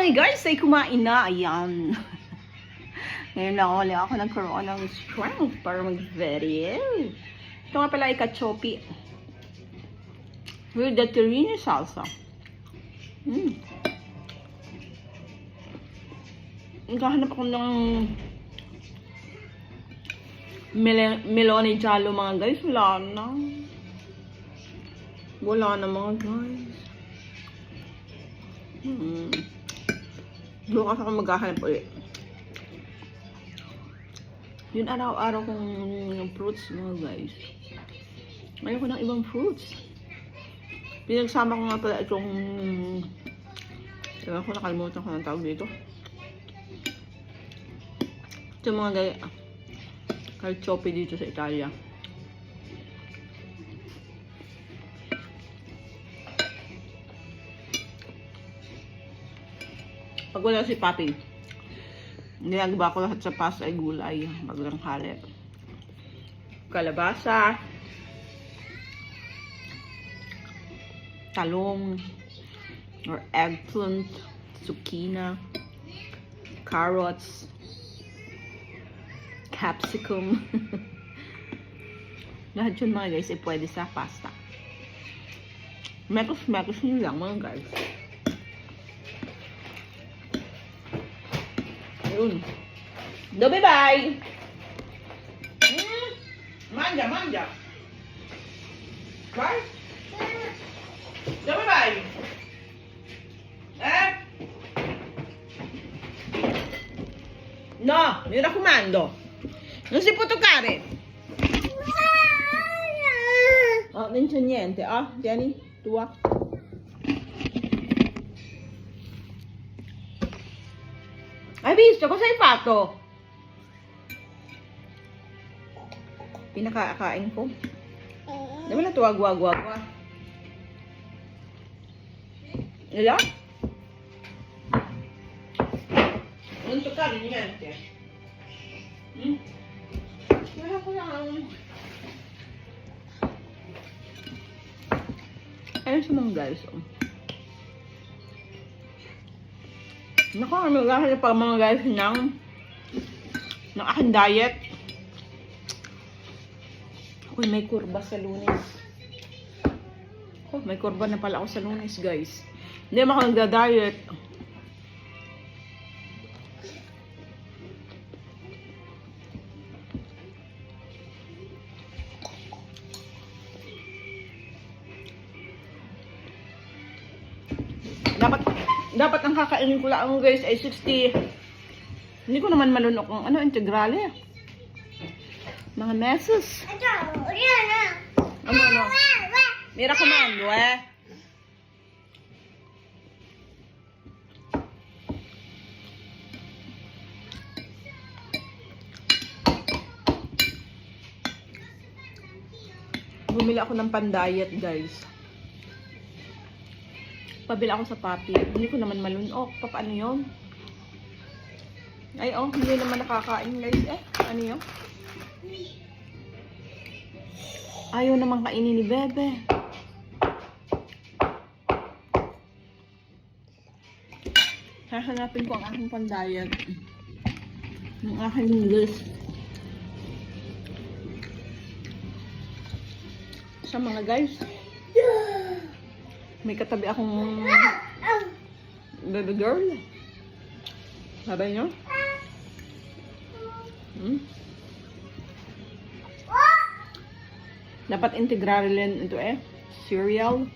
mga guys ay kumain na. Ayan. Ngayon lang ulit ako nagkaroon ng strength para mag-video. Ito nga pala ay kachopi. With the tahini salsa. Naghahanap ako ng melone jalo mga guys. Wala na. Wala na mga guys. Bukas ako maghahanap ulit. Yun araw-araw kong fruits mga guys. Ayoko ng ibang fruits. Pinagsama ko nga pala itong ewan ko, nakalimutan ko ng tawag dito. Ito mga guys, cacciopi dito sa Italia. Pag wala si Papi, ginagawa ko lahat sa pasta ay gulay. Maglang halip. Kalabasa, talong, or eggplant, zucchini, carrots, capsicum. Lahat yun mga guys ay pwede sa pasta. Mekos-mekos nyo lang mga guys. Ayun. Dobe bye! Manja, manja! Bye! Dobe bye! No, mi raccomando! Non si può toccare! Oh, non c'è niente. Ah, tieni, tua. Hai visto? Cosa hai fatto? Pinakakain ko. Dami na ito, agwa. Wala? Non toccare niente. Wala ko lang. Ayun sa mga guys. Naku, maghahanap pa mga guys ng aking diet. Uy, may kurba sa Lunes. Oh, may kurba na pala ako sa Lunes, guys. Hindi naman ako nagda-diet. Dapat ang kakainin ko lang guys ay 60. Hindi ko naman malunok ng ano, integrale. Mga meses. Ano? Mira comando, Bumili ako ng pan-diet, guys. Pabila ako sa Papi. Hindi ko naman malunok. Paano yun? Ay, oh. Hindi naman nakakain, guys. Ano yun? Ayaw naman kainin ni Bebe. Hahanapin ko ang aking pan-diet. Ang aking list. Sa mga guys. May katabi akong baby girl. Sabi nyo? Dapat integral din ito cereal.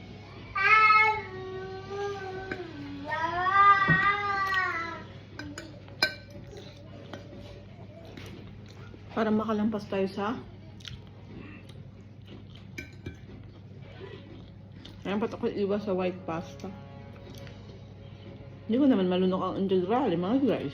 Para makalampas tayo sa Ayan, ba't ako iwas sa white pasta? Hindi ko naman malunok ang integral, mga guys.